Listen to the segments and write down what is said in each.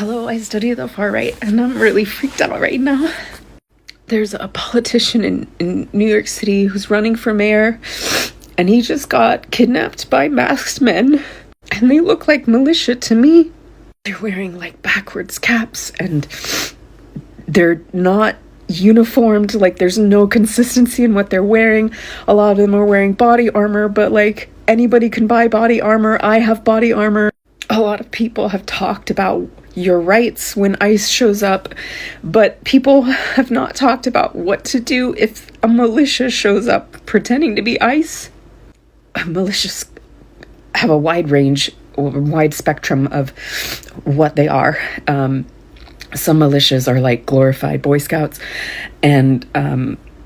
Hello, I study the far right, and I'm really freaked out right now. There's a politician in New York City who's running for mayor, and he just got kidnapped by masked men, and they look like militia to me. They're wearing like backwards caps, and they're not uniformed. Like, there's no consistency in what they're wearing. A lot of them are wearing body armor, but like, anybody can buy body armor. I have body armor. A lot of people have talked about your rights when ICE shows up, but people have not talked about what to do if a militia shows up pretending to be ICE. Militias have a wide range, or wide spectrum of what they are. Some militias are like glorified Boy Scouts and,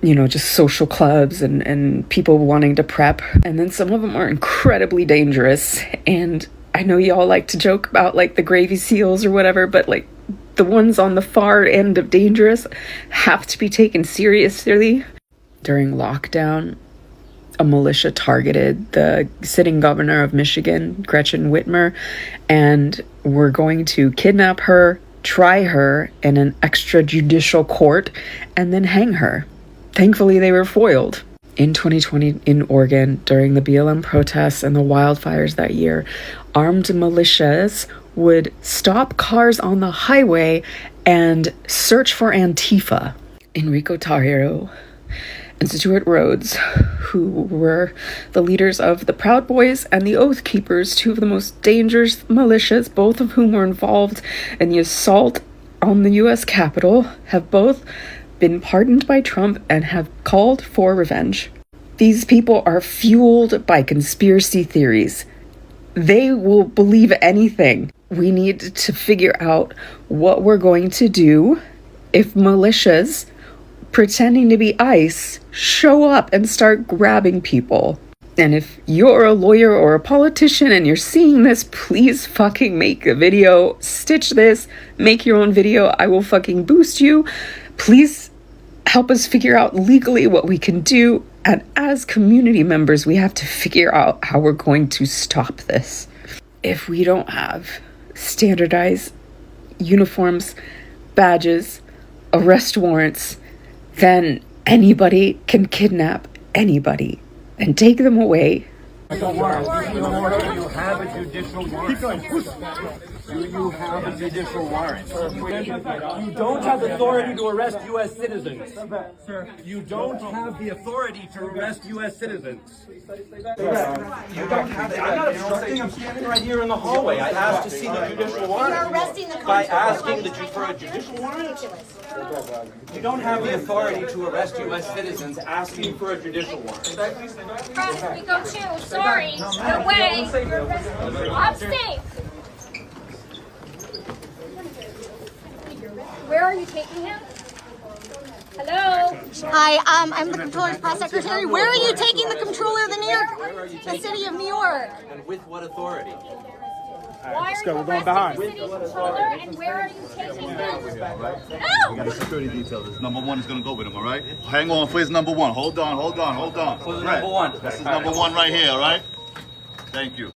just social clubs and people wanting to prep. And then some of them are incredibly dangerous. And I know y'all like to joke about like the Gravy Seals or whatever, but like the ones on the far end of dangerous have to be taken seriously. During lockdown, a militia targeted the sitting governor of Michigan, Gretchen Whitmer, and were going to kidnap her, try her in an extrajudicial court, and then hang her. Thankfully, they were foiled. In 2020 in Oregon, during the BLM protests and the wildfires that year, armed militias would stop cars on the highway and search for Antifa. Enrico Tarrio and Stuart Rhodes, who were the leaders of the Proud Boys and the Oath Keepers, two of the most dangerous militias, both of whom were involved in the assault on the U.S. Capitol, have both been pardoned by Trump and have called for revenge. These people are fueled by conspiracy theories. They will believe anything. We need to figure out what we're going to do if militias pretending to be ICE show up and start grabbing people. And if you're a lawyer or a politician and you're seeing this, please fucking make a video, stitch this, make your own video. I will fucking boost you. Please help us figure out legally what we can do. And as community members, we have to figure out how we're going to stop this. If we don't have standardized uniforms, badges, arrest warrants, then anybody can kidnap anybody and take them away. Do you have a judicial warrant? Do you have a judicial warrant? You don't have authority to arrest U.S. citizens. You don't have the authority to arrest U.S. citizens. You don't have it. I'm not obstructing. I'm standing right here in the hallway. I asked to see the judicial warrant. You're arresting the by asking for a judicial warrant. You don't have the authority to arrest U.S. citizens asking for a judicial warrant. Press, we go too. Sorry. No way. I'm safe. Where are you taking him? Hello? Hi, I'm the Comptroller's Press Secretary. Where are you taking the Comptroller of the City of New York? And with what authority? Why are you arresting the city controller and where are you taking him? No! We got a security detail. This number one is going to go with him, all right? Hang on, where's number one? Hold on. Who's number one? This is number one right here, all right? Thank you.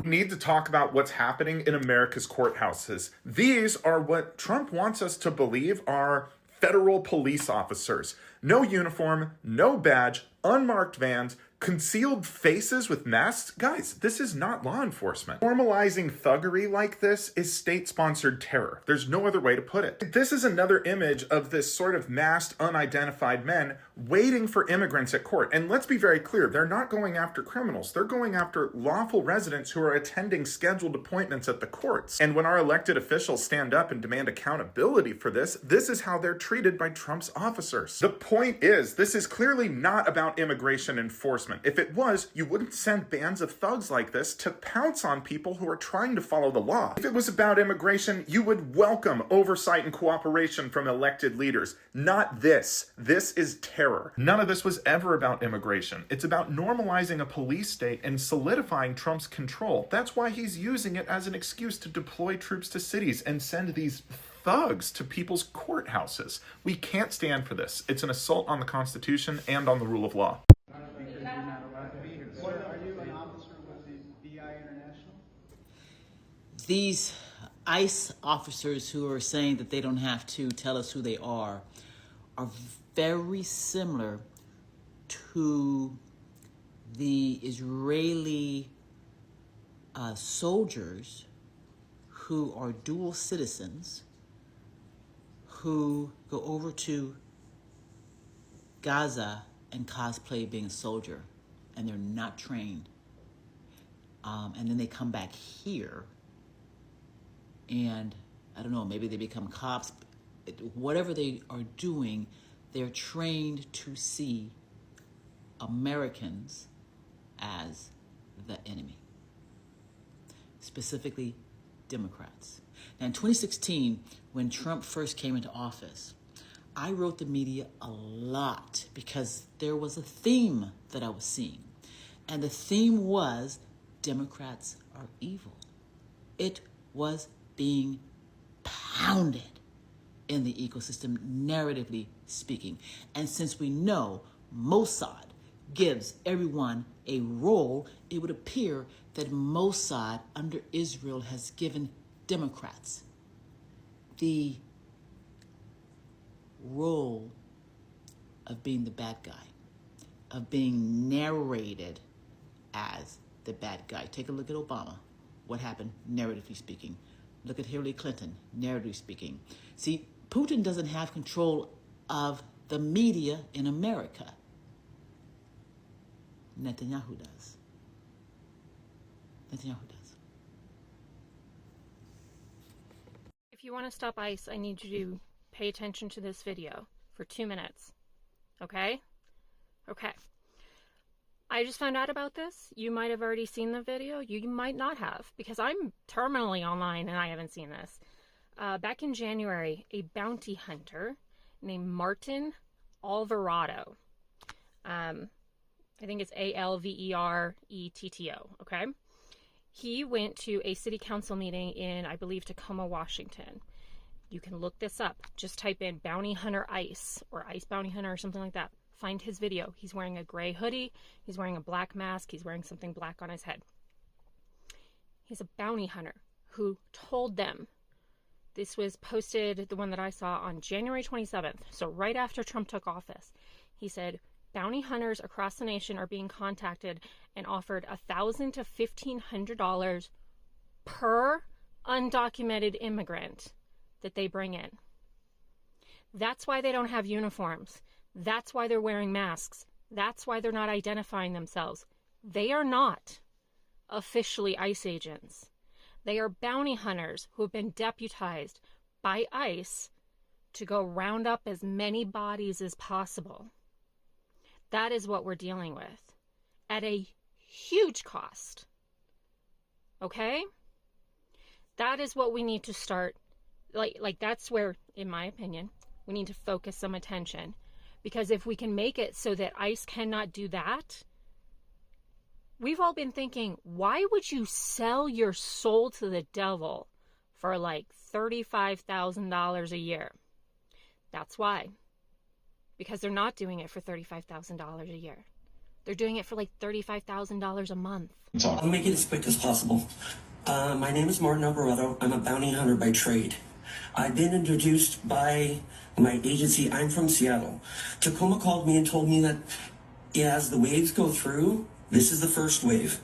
Need to talk about what's happening in America's courthouses. These are what Trump wants us to believe are federal police officers. No uniform, no badge, unmarked vans, concealed faces with masks. Guys, this is not law enforcement. Normalizing thuggery like this is state-sponsored terror. There's no other way to put it. This is another image of this sort of masked, unidentified men waiting for immigrants at court. And let's be very clear, they're not going after criminals. They're going after lawful residents who are attending scheduled appointments at the courts. And when our elected officials stand up and demand accountability for this, this is how they're treated by Trump's officers. The point is, this is clearly not about immigration enforcement. If it was, you wouldn't send bands of thugs like this to pounce on people who are trying to follow the law. If it was about immigration, you would welcome oversight and cooperation from elected leaders. Not this. This is terror. None of this was ever about immigration. It's about normalizing a police state and solidifying Trump's control. That's why he's using it as an excuse to deploy troops to cities and send these thugs to people's courthouses. We can't stand for this. It's an assault on the Constitution and on the rule of law. These ICE officers who are saying that they don't have to tell us who they are very similar to the Israeli soldiers who are dual citizens who go over to Gaza and cosplay being a soldier, and they're not trained. And then they come back here and, I don't know, maybe they become cops. Whatever they are doing, they're trained to see Americans as the enemy, specifically Democrats. Now, in 2016, when Trump first came into office, I wrote the media a lot because there was a theme that I was seeing. And the theme was Democrats are evil. It was being pounded in the ecosystem, narratively speaking. And since we know Mossad gives everyone a role, it would appear that Mossad under Israel has given Democrats the role of being the bad guy, of being narrated as the bad guy. Take a look at Obama. What happened, narratively speaking? Look at Hillary Clinton, narratively speaking. See, Putin doesn't have control of the media in America. Netanyahu does. Netanyahu does. If you want to stop ICE, I need you to pay attention to this video for 2 minutes. Okay? Okay. I just found out about this. You might have already seen the video. You might not have, because I'm terminally online and I haven't seen this. Back in January, a bounty hunter named Martin Alvarado, I think it's Alveretto, okay? He went to a city council meeting in, I believe, Tacoma, Washington. You can look this up. Just type in bounty hunter ICE or ICE bounty hunter or something like that. Find his video. He's wearing a gray hoodie. He's wearing a black mask. He's wearing something black on his head. He's a bounty hunter who told them, this was posted, the one that I saw, on January 27th, so right after Trump took office. He said, bounty hunters across the nation are being contacted and offered $1,000 to $1,500 per undocumented immigrant that they bring in. That's why they don't have uniforms. That's why they're wearing masks. That's why they're not identifying themselves. They are not officially ICE agents. They are bounty hunters who have been deputized by ICE to go round up as many bodies as possible. That is what we're dealing with at a huge cost. Okay? That is what we need to start. Like that's where, in my opinion, we need to focus some attention. Because if we can make it so that ICE cannot do that, we've all been thinking, why would you sell your soul to the devil for like $35,000 a year? That's why. Because they're not doing it for $35,000 a year. They're doing it for like $35,000 a month. I'll make it as quick as possible. My name is Martin Alvarado. I'm a bounty hunter by trade. I've been introduced by my agency. I'm from Seattle. Tacoma called me and told me that as the waves go through, this is the first wave.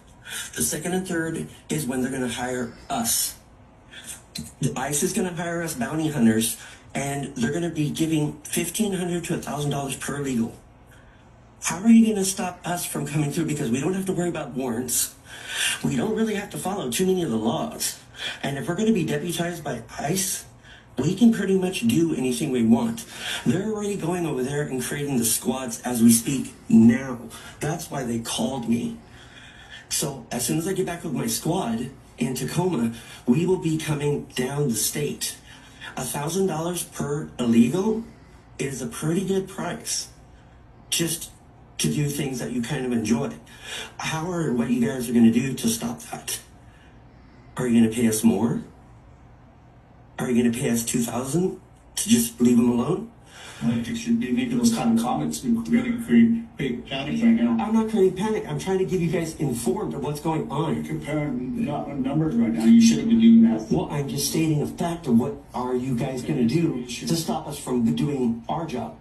The second and third is when they're going to hire us. The ICE is going to hire us bounty hunters, and they're going to be giving $1,500 to $1,000 per legal. How are you going to stop us from coming through? Because we don't have to worry about warrants. We don't really have to follow too many of the laws. And if we're going to be deputized by ICE, we can pretty much do anything we want. They're already going over there and creating the squads as we speak now. That's why they called me. So as soon as I get back with my squad in Tacoma, we will be coming down the state. $1,000 per illegal is a pretty good price. Just to do things that you kind of enjoy. How or what you guys are going to do to stop that? Are you going to pay us more? Are you going to pay us $2,000 to just leave him alone? I think you should be making those kind of comments and really create panic right now. I'm not creating panic. I'm trying to get you guys informed of what's going on. You're comparing numbers right now. You shouldn't be doing that. Well, I'm just stating a fact of what are you guys going to do to stop us from doing our job.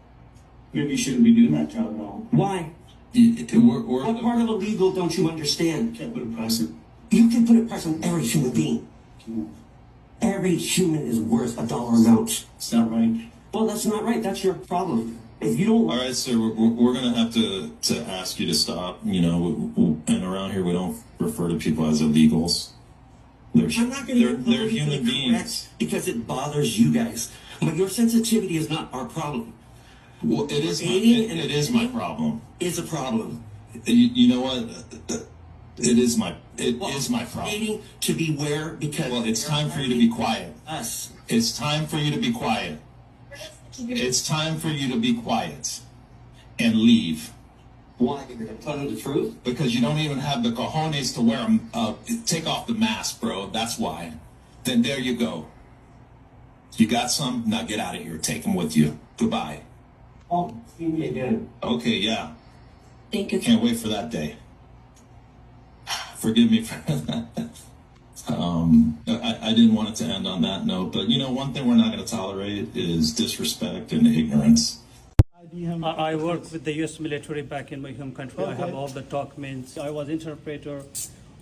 Maybe you shouldn't be doing that, Tylenol. Why? What part of illegal don't you understand? You can't put a price on. You can put a price on every human being. Every human is worth $1 amount. It's not right. Well, that's not right. That's your problem. If you don't... All right, sir, we're going to have to ask you to stop. You know, and around here we don't refer to people as illegals. I'm not going to they're human beings. Because it bothers you guys. But your sensitivity is not our problem. Well, it is my problem. It's a problem. You know what? It is my problem. Needing to be where because... Well, it's time for you to be quiet. Us. It's time for you to be quiet. It's time for you to be quiet and leave. Why? You're going to tell them the truth? Because you don't even have the cojones to wear take off the mask, bro. That's why. Then there you go. You got some? Now get out of here. Take them with you. Goodbye. Oh, see me again. Okay, yeah. Thank you. Can't wait for that day. Forgive me for that. I didn't want it to end on that note, but you know, one thing we're not going to tolerate is disrespect and ignorance. I work with the U.S. military back in my home country. I have all the documents. I was interpreter.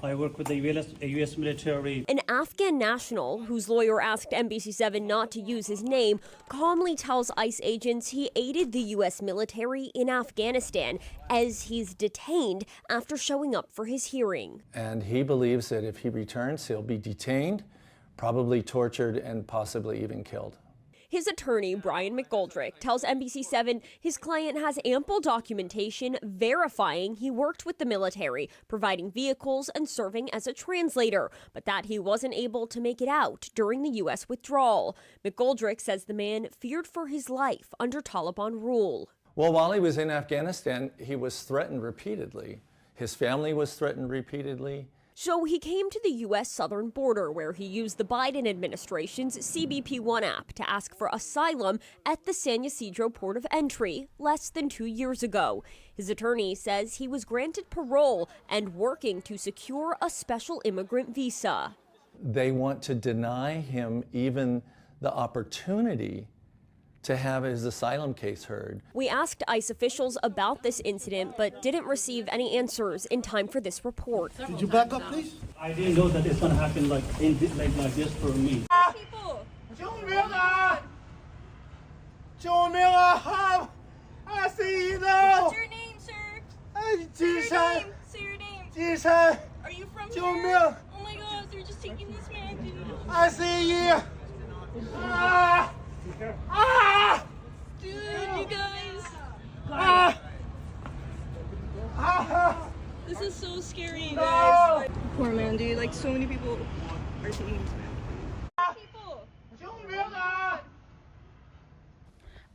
I work with the U.S. military. An Afghan national, whose lawyer asked NBC7 not to use his name, calmly tells ICE agents he aided the U.S. military in Afghanistan as he's detained after showing up for his hearing. And he believes that if he returns, he'll be detained, probably tortured, and possibly even killed. His attorney, Brian McGoldrick, tells NBC7 his client has ample documentation verifying he worked with the military, providing vehicles and serving as a translator, but that he wasn't able to make it out during the U.S. withdrawal. McGoldrick says the man feared for his life under Taliban rule. Well, while he was in Afghanistan, he was threatened repeatedly. His family was threatened repeatedly. So he came to the U.S. southern border, where he used the Biden administration's CBP-1 app to ask for asylum at the San Ysidro port of entry less than 2 years ago. His attorney says he was granted parole and working to secure a special immigrant visa. They want to deny him even the opportunity to have his asylum case heard. We asked ICE officials about this incident, but didn't receive any answers in time for this report. Did you back up, please? I didn't know that it's going to happen like this for me. People! I see you now! What's your name, sir? Say your name. Jishan! Are you from here? Oh my gosh, they're just taking this man, dude. I see you! Ah! Ah! Dude, you guys. Ah! Ah! This is so scary, you No! guys. Poor man, dude. Like, so many people are taking this man. People!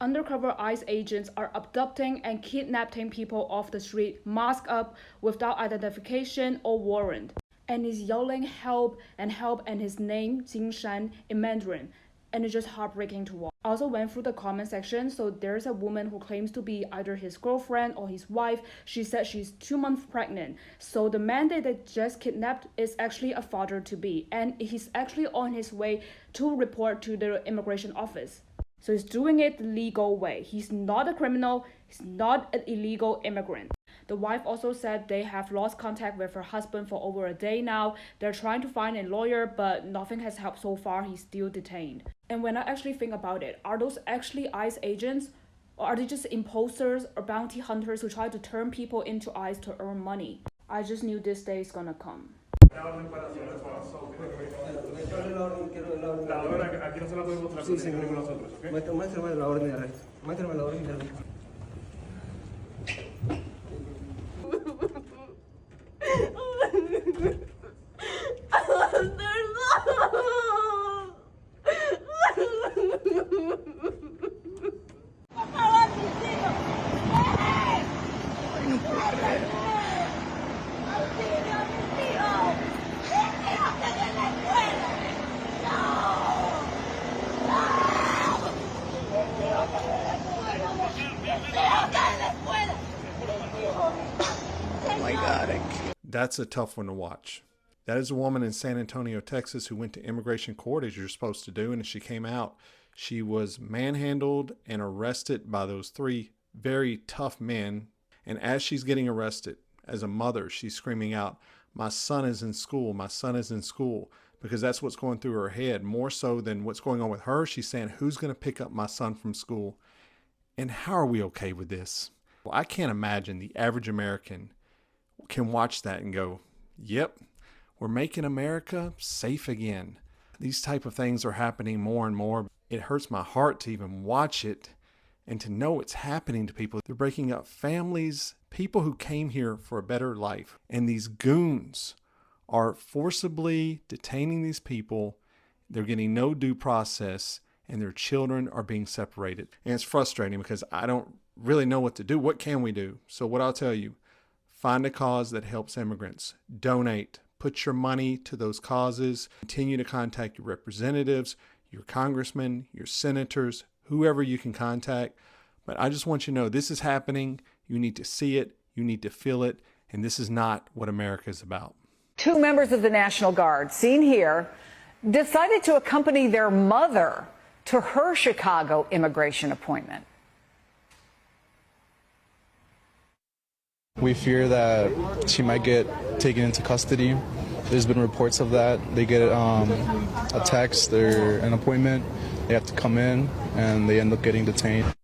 Undercover ICE agents are abducting and kidnapping people off the street, masked up, without identification or warrant. And he's yelling help, and his name, Jingshan, in Mandarin. And it's just heartbreaking to watch. I also went through the comment section, so there's a woman who claims to be either his girlfriend or his wife. She said she's 2 months pregnant. So the man that they just kidnapped is actually a father-to-be, and he's actually on his way to report to the immigration office. So he's doing it the legal way. He's not a criminal, he's not an illegal immigrant. The wife also said they have lost contact with her husband for over a day now. They're trying to find a lawyer, but nothing has helped so far. He's still detained. And when I actually think about it, are those actually ICE agents? Or are they just imposters or bounty hunters who try to turn people into ICE to earn money? I just knew this day is gonna come. That's a tough one to watch. That is a woman in San Antonio, Texas, who went to immigration court, as you're supposed to do, and as she came out, she was manhandled and arrested by those 3 very tough men. And as she's getting arrested, as a mother, she's screaming out, "My son is in school, my son is in school," because that's what's going through her head. More so than what's going on with her, she's saying, who's going to pick up my son from school? And how are we okay with this? Well, I can't imagine the average American can watch that and go, yep, we're making America safe again. These type of things are happening more and more. It hurts my heart to even watch it and to know it's happening to people. They're breaking up families, people who came here for a better life. And these goons are forcibly detaining these people. They're getting no due process, and their children are being separated. And it's frustrating because I don't really know what to do. What can we do? So what I'll tell you, find a cause that helps immigrants. Donate. Put your money to those causes. Continue to contact your representatives, your congressmen, your senators, whoever you can contact. But I just want you to know this is happening. You need to see it. You need to feel it. And this is not what America is about. 2 members of the National Guard, seen here, decided to accompany their mother to her Chicago immigration appointment. We fear that she might get taken into custody. There's been reports of that. They get a text or an appointment. They have to come in, and they end up getting detained.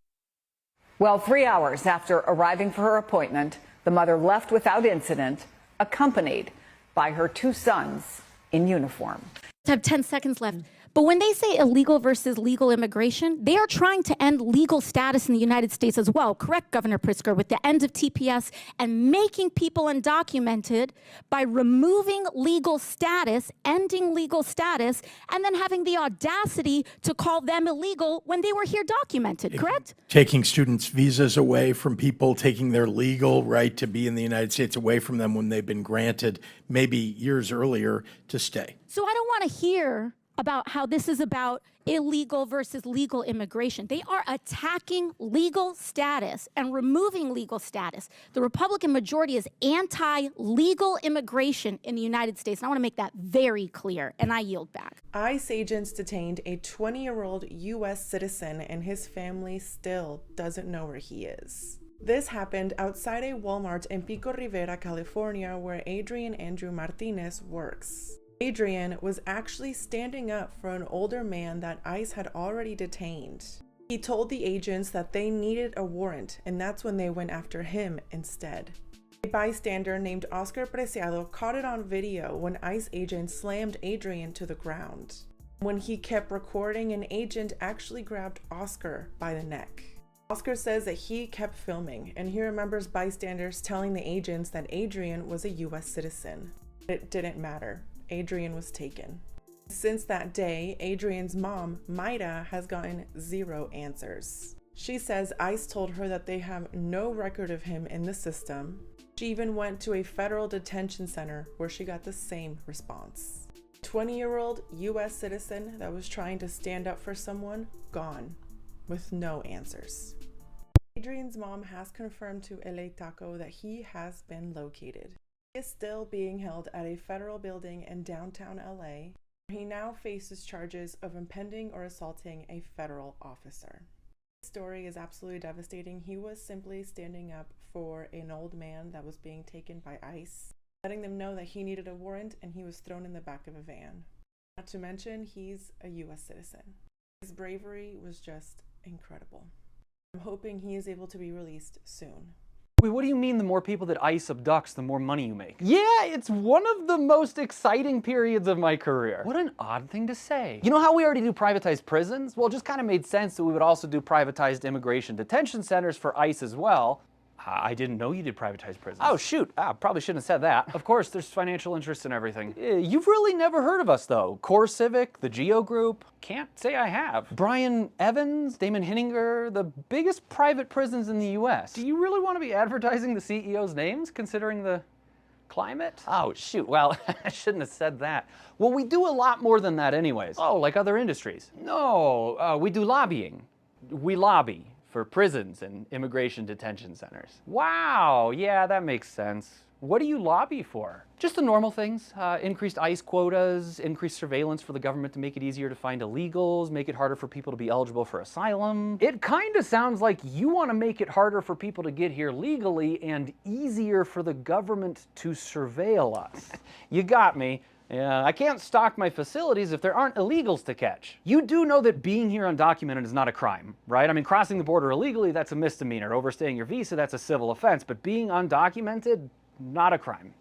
Well, 3 hours after arriving for her appointment, the mother left without incident, accompanied by her 2 sons in uniform. I have 10 seconds left. But when they say illegal versus legal immigration, they are trying to end legal status in the United States as well. Correct, Governor Pritzker, with the end of TPS and making people undocumented by removing legal status, ending legal status, and then having the audacity to call them illegal when they were here documented, correct? Taking students' visas away from people, taking their legal right to be in the United States away from them when they've been granted maybe years earlier to stay. So I don't want to hear about how this is about illegal versus legal immigration. They are attacking legal status and removing legal status. The Republican majority is anti-legal immigration in the United States. And I want to make that very clear, and I yield back. ICE agents detained a 20-year-old U.S. citizen, and his family still doesn't know where he is. This happened outside a Walmart in Pico Rivera, California, where Adrian Andrew Martinez works. Adrian was actually standing up for an older man that ICE had already detained. He told the agents that they needed a warrant, and that's when they went after him instead. A bystander named Oscar Preciado caught it on video when ICE agents slammed Adrian to the ground. When he kept recording, an agent actually grabbed Oscar by the neck. Oscar says that he kept filming, and he remembers bystanders telling the agents that Adrian was a U.S. citizen. It didn't matter. Adrian was taken. Since that day, Adrian's mom, Maida, has gotten 0 answers. She says ICE told her that they have no record of him in the system. She even went to a federal detention center where she got the same response. 20-year-old U.S. citizen that was trying to stand up for someone, gone, with no answers. Adrian's mom has confirmed to LA Taco that he has been located. He is still being held at a federal building in downtown LA. He now faces charges of impeding or assaulting a federal officer. This story is absolutely devastating. He was simply standing up for an old man that was being taken by ICE, letting them know that he needed a warrant, and he was thrown in the back of a van. Not to mention, he's a U.S. citizen. His bravery was just incredible. I'm hoping he is able to be released soon. Wait, what do you mean the more people that ICE abducts, the more money you make? Yeah, it's one of the most exciting periods of my career. What an odd thing to say. You know how we already do privatized prisons? Well, it just kind of made sense that we would also do privatized immigration detention centers for ICE as well. I didn't know you did privatized prisons. Oh, shoot. Probably shouldn't have said that. Of course, there's financial interest in everything. You've really never heard of us, though. Core Civic, the Geo Group. Can't say I have. Brian Evans, Damon Hinninger, the biggest private prisons in the U.S. Do you really want to be advertising the CEO's names, considering the climate? Oh, shoot. Well, I shouldn't have said that. Well, we do a lot more than that anyways. Oh, like other industries? No, we do lobbying. We lobby for prisons and immigration detention centers. Wow, yeah, that makes sense. What do you lobby for? Just the normal things. Increased ICE quotas, increased surveillance for the government to make it easier to find illegals, make it harder for people to be eligible for asylum. It kind of sounds like you want to make it harder for people to get here legally and easier for the government to surveil us. You got me. Yeah, I can't stock my facilities if there aren't illegals to catch. You do know that being here undocumented is not a crime, right? I mean, crossing the border illegally, that's a misdemeanor. Overstaying your visa, that's a civil offense. But being undocumented, not a crime.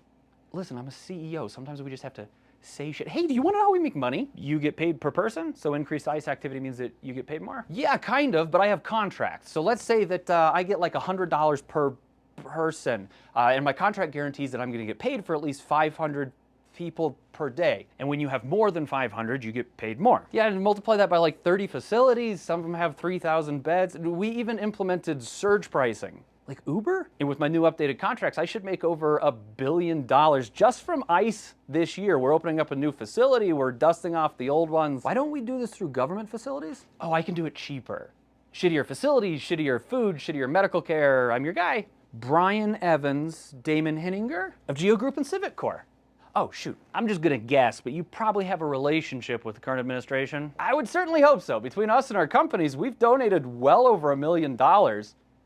Listen, I'm a CEO. Sometimes we just have to say shit. Hey, do you want to know how we make money? You get paid per person, so increased ICE activity means that you get paid more? Yeah, kind of, but I have contracts. So let's say that I get like $100 per person, and my contract guarantees that I'm going to get paid for at least 500 people per day. And when you have more than 500, you get paid more. Yeah, and multiply that by like 30 facilities. Some of them have 3,000 beds. We even implemented surge pricing. Like Uber? And with my new updated contracts, I should make over $1 billion just from ICE this year. We're opening up a new facility. We're dusting off the old ones. Why don't we do this through government facilities? Oh, I can do it cheaper. Shittier facilities, shittier food, shittier medical care. I'm your guy. Brian Evans, Damon Henninger of Geo Group and Civic Corps. Oh, shoot, I'm just gonna guess, but you probably have a relationship with the current administration. I would certainly hope so. Between us and our companies, we've donated well over $1 million.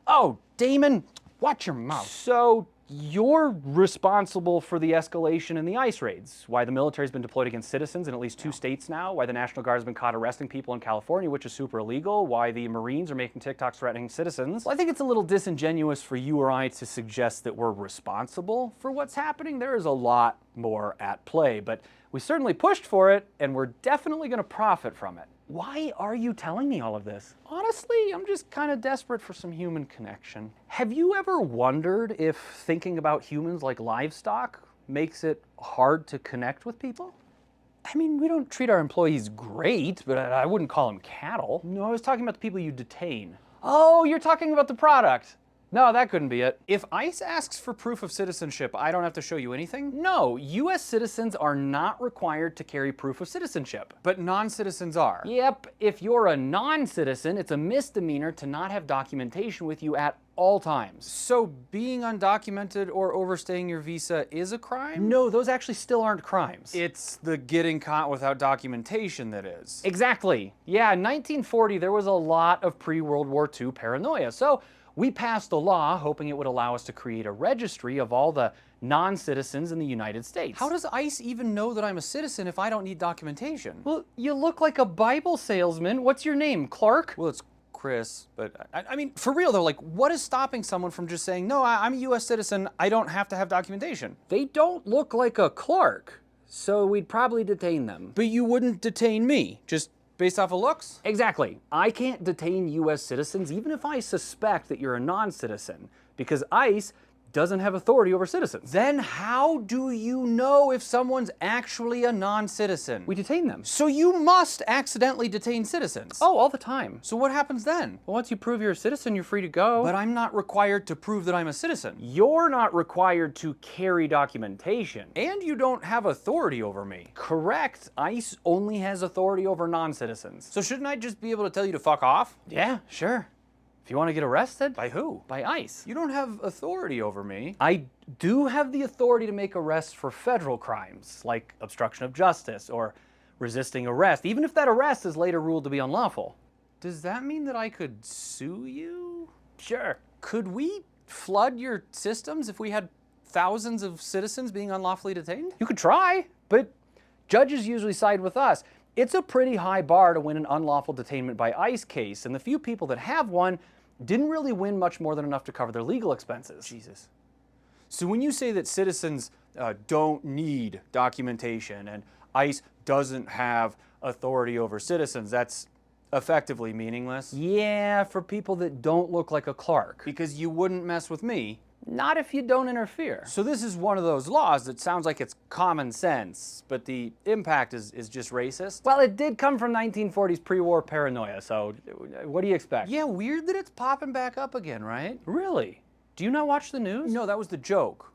Oh, Damon, watch your mouth. So you're responsible for the escalation in the ICE raids, why the military's been deployed against citizens in at least 2 states now, why the National Guard's been caught arresting people in California, which is super illegal, why the Marines are making TikToks threatening citizens. Well, I think it's a little disingenuous for you or I to suggest that we're responsible for what's happening. There is a lot more at play, but we certainly pushed for it, and we're definitely going to profit from it. Why are you telling me all of this? Honestly, I'm just kind of desperate for some human connection. Have you ever wondered if thinking about humans like livestock makes it hard to connect with people? I mean, we don't treat our employees great, but I wouldn't call them cattle. No, I was talking about the people you detain. Oh, you're talking about the product. No, that couldn't be it. If ICE asks for proof of citizenship, I don't have to show you anything? No, US citizens are not required to carry proof of citizenship. But non-citizens are. Yep, if you're a non-citizen, it's a misdemeanor to not have documentation with you at all times. So being undocumented or overstaying your visa is a crime? No, those actually still aren't crimes. It's the getting caught without documentation that is. Exactly. Yeah, in 1940, there was a lot of pre-World War II paranoia. So we passed a law hoping it would allow us to create a registry of all the non-citizens in the United States. How does ICE even know that I'm a citizen if I don't need documentation? Well, you look like a Bible salesman. What's your name, Clark? Well, it's Chris, but I mean, for real though, like, what is stopping someone from just saying, no, I'm a US citizen, I don't have to have documentation? They don't look like a Clark, so we'd probably detain them. But you wouldn't detain me, just based off of looks? Exactly. I can't detain US citizens even if I suspect that you're a non-citizen, because ICE doesn't have authority over citizens. Then how do you know if someone's actually a non-citizen? We detain them. So you must accidentally detain citizens. Oh, all the time. So what happens then? Well, once you prove you're a citizen, you're free to go. But I'm not required to prove that I'm a citizen. You're not required to carry documentation. And you don't have authority over me. Correct. ICE only has authority over non-citizens. So shouldn't I just be able to tell you to fuck off? Yeah, sure. If you want to get arrested? By who? By ICE. You don't have authority over me. I do have the authority to make arrests for federal crimes, like obstruction of justice or resisting arrest, even if that arrest is later ruled to be unlawful. Does that mean that I could sue you? Sure. Could we flood your systems if we had thousands of citizens being unlawfully detained? You could try, but judges usually side with us. It's a pretty high bar to win an unlawful detainment by ICE case, and the few people that have one didn't really win much more than enough to cover their legal expenses. Jesus. So when you say that citizens don't need documentation and ICE doesn't have authority over citizens, that's effectively meaningless? Yeah, for people that don't look like a Clark. Because you wouldn't mess with me. Not if you don't interfere. So this is one of those laws that sounds like it's common sense, but the impact is just racist? Well, it did come from 1940s pre-war paranoia, so what do you expect? Yeah, weird that it's popping back up again, right? Really? Do you not watch the news? No, that was the joke.